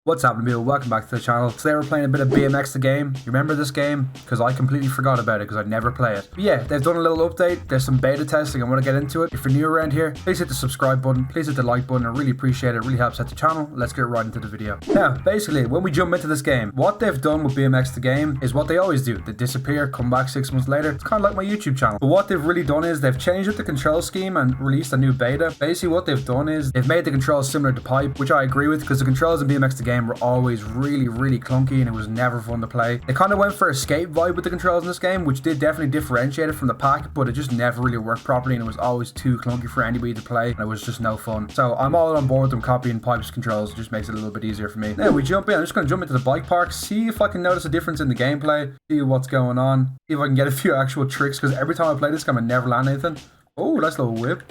What's happening, people? Welcome back to the channel. Today we're playing a bit of BMX the game. You remember this game? Because I completely forgot about it because I never play it. But yeah, they've done a little update. There's some beta testing. I want to get into it. If you're new around here, please hit the subscribe button. Please hit the like button. I really appreciate it. It really helps out the channel. Let's get right into the video. Now, basically, when we jump into this game, what they've done with BMX the game is what they always do. They disappear, come back 6 months later. It's kind of like my YouTube channel. But what they've really done is they've changed up the control scheme and released a new beta. Basically, what they've done is they've made the controls similar to Pipe, which I agree with because the controls in BMX the game were always really clunky and it was never fun to play. They kind of went for a skate vibe with the controls in this game, which did definitely differentiate it from the pack, but it just never really worked properly and it was always too clunky for anybody to play and it was just no fun. So I'm all on board with them copying Pipe's controls. It just makes it a little bit easier for me. Now we jump in. I'm just going to jump into the bike park, see if I can notice a difference in the gameplay, see what's going on, see if I can get a few actual tricks, because every time I play this game I never land anything. Oh, that's a little whip.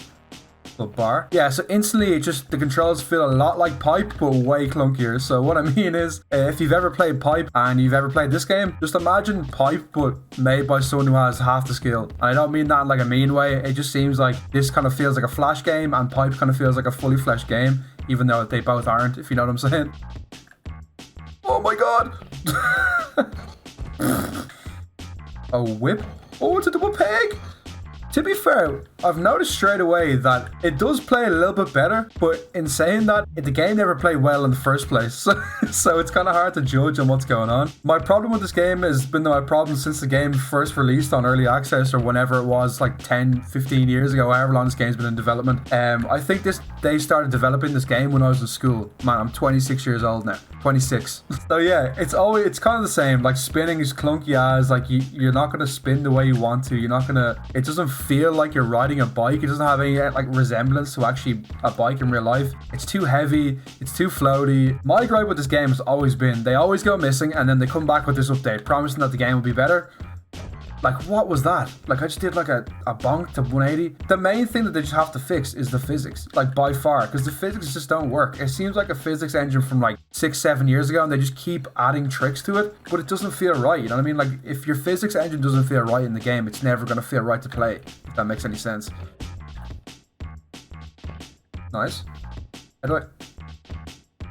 Bar. Yeah, so instantly it just, the controls feel a lot like Pipe but way clunkier. So what I mean is, if you've ever played Pipe and you've ever played this game, just imagine Pipe but made by someone who has half the skill. And I don't mean that in like a mean way. It just seems like this kind of feels like a flash game and Pipe kind of feels like a fully fleshed game, even though they both aren't, if you know what I'm saying. Oh my god. A whip. Oh, it's a double peg. To be fair, I've noticed straight away that it does play a little bit better, but in saying that, the game never played well in the first place, so it's kind of hard to judge on what's going on. My problem with this game has been my problem since the game first released on early access or whenever it was, like 10, 15 years ago, however long this game's been in development. I think they started developing this game when I was in school. Man, I'm 26 years old now. 26. So yeah, it's kind of the same. Like spinning is clunky as, like you're not going to spin the way you want to. You're not going to, it doesn't feel like you're riding a bike. It doesn't have any like resemblance to actually a bike in real life. It's too heavy. It's too floaty. My gripe with this game has always been they always go missing and then they come back with this update promising that the game will be better. Like, what was that? Like, I just did like a bonk to 180. The main thing that they just have to fix is the physics, like by far, because the physics just don't work. It seems like a physics engine from like 6-7 years ago and they just keep adding tricks to it, but it doesn't feel right, you know what I mean? Like, if your physics engine doesn't feel right in the game, it's never going to feel right to play, if that makes any sense. Nice. How do I...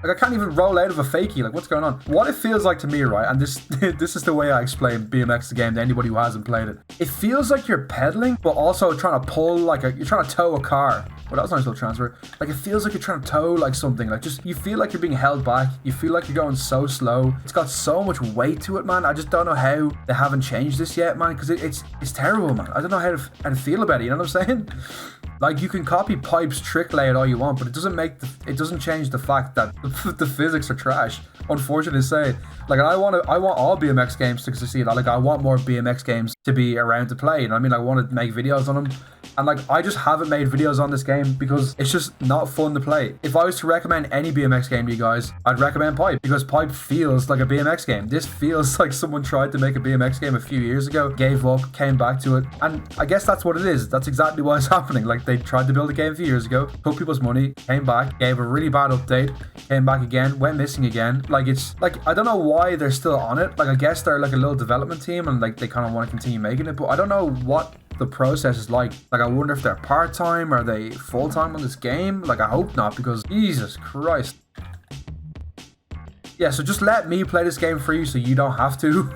Like, I can't even roll out of a fakie. Like, what's going on? What it feels like to me, right? And this is the way I explain BMX the game to anybody who hasn't played it. It feels like you're pedaling, but also trying to pull, like, you're trying to tow a car. Well, that was a nice little transfer. Like, it feels like you're trying to tow, like, something. Like, just, you feel like you're being held back. You feel like you're going so slow. It's got so much weight to it, man. I just don't know how they haven't changed this yet, man, because it's terrible, man. I don't know how to feel about it, you know what I'm saying? Like, you can copy Pipe's trick layout all you want, but it doesn't change the fact that the physics are trash. Unfortunately to say. Like, I want all BMX games to succeed. Like, I want more BMX games to be around to play. You know what I mean? I want to make videos on them. And like, I just haven't made videos on this game because it's just not fun to play. If I was to recommend any BMX game to you guys, I'd recommend Pipe, because Pipe feels like a BMX game. This feels like someone tried to make a BMX game a few years ago, gave up, came back to it. And I guess that's what it is. That's exactly what is happening. Like, they tried to build a game a few years ago, took people's money, came back, gave a really bad update, came back again, went missing again. Like, it's like, I don't know why they're still on it. Like, I guess they're like a little development team and like they kind of want to continue making it, but I don't know what the process is like. Like, I wonder if they're part-time, are they full-time on this game? Like, I hope not, because Jesus Christ. Yeah, so just let me play this game for you so you don't have to,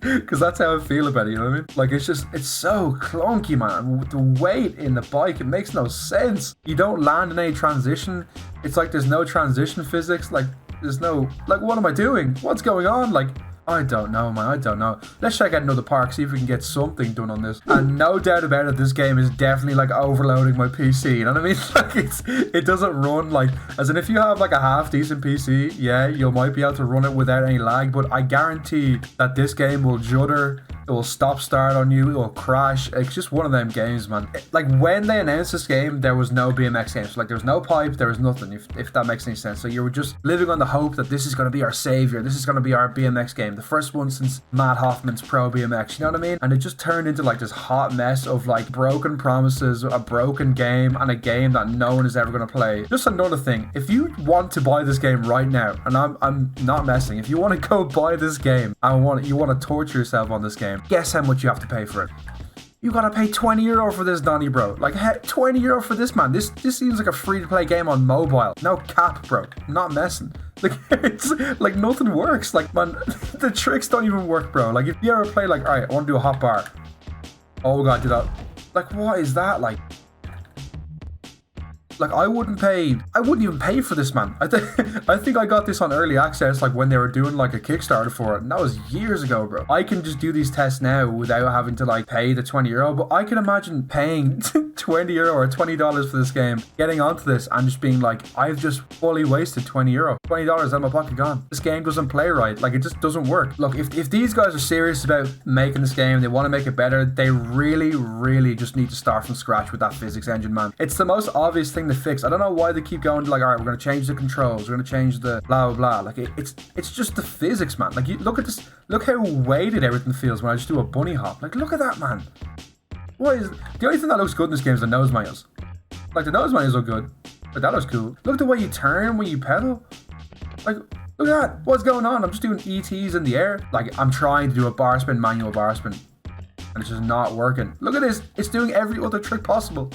because that's how I feel about it, you know what I mean? Like, it's so clunky, man. The weight in the bike, it makes no sense. You don't land in any transition. It's like there's no transition physics. Like, there's no, like, what am I doing? What's going on? Like, I don't know, man. I don't know. Let's check out another park, see if we can get something done on this. And no doubt about it, this game is definitely like overloading my PC. You know what I mean? Like, it doesn't run like, as in if you have like a half decent PC, yeah, you might be able to run it without any lag. But I guarantee that this game will judder. It will stop start on you. It will crash. It's just one of them games, man. Like, when they announced this game, there was no BMX games. Like, there was no Pipe. There was nothing, if that makes any sense. So you were just living on the hope that this is going to be our savior. This is going to be our BMX game. The first one since Matt Hoffman's Pro BMX. You know what I mean? And it just turned into like this hot mess of like broken promises, a broken game, and a game that no one is ever going to play. Just another thing. If you want to buy this game right now, and I'm not messing, if you want to go buy this game and you want to torture yourself on this game, guess how much you have to pay for it. You gotta pay €20 for this, Donny, bro. Like, €20 for this, man. This seems like a free-to-play game on mobile. No cap, bro. I'm not messing. Like, it's like nothing works. Like, man, the tricks don't even work, bro. Like, if you ever play, like, all right, I want to do a hot bar. Oh god, did that? Like, what is that? Like, I wouldn't even pay for this, man. I think I got this on early access, like, when they were doing, like, a Kickstarter for it, and that was years ago, bro. I can just do these tests now without having to, like, pay the €20, but I can imagine paying €20 or $20 for this game, getting onto this, and just being like, I've just fully wasted €20. $20 out of my pocket gone. This game doesn't play right. Like, it just doesn't work. Look, if these guys are serious about making this game, they want to make it better, they really, really just need to start from scratch with that physics engine, man. It's the most obvious thing to fix. I don't know why they keep going like, all right, we're going to change the controls, we're going to change the blah blah blah. Like, it's just the physics, man. Like, you look at this, look how weighted everything feels when I just do a bunny hop. Like, look at that, man. What is the only thing that looks good in this game is the nose manuals. Like, the nose manuals look good. Like, that looks cool. Look at the way you turn when you pedal. Like, look at that. What's going on? I'm just doing ETs in the air. Like, I'm trying to do a bar spin, manual bar spin, and it's just not working. Look at this. It's doing every other trick possible.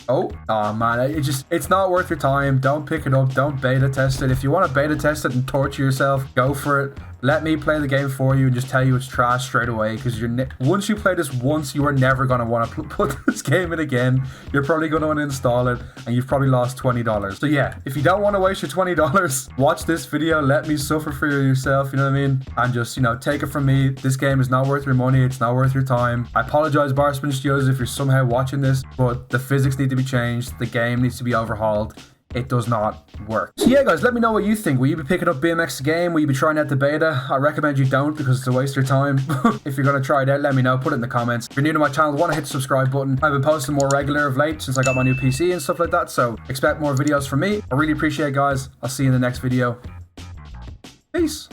Oh man, it's not worth your time. Don't pick it up. Don't beta test it. If you want to beta test it and torture yourself, go for it. Let me play the game for you and just tell you it's trash straight away, because once you play this once, you are never going to want to put this game in again. You're probably going to uninstall it, and you've probably lost $20. So yeah, if you don't want to waste your $20, watch this video, let me suffer for yourself, you know what I mean? And just, you know, take it from me. This game is not worth your money. It's not worth your time. I apologize, Barspin Studios, if you're somehow watching this, but the physics need to be changed. The game needs to be overhauled. It does not work. So yeah, guys, let me know what you think. Will you be picking up BMX game? Will you be trying out the beta? I recommend you don't, because it's a waste of your time. If you're going to try it out, let me know. Put it in the comments. If you're new to my channel, want to hit the subscribe button. I've been posting more regular of late since I got my new PC and stuff like that, so expect more videos from me. I really appreciate it, guys. I'll see you in the next video. Peace.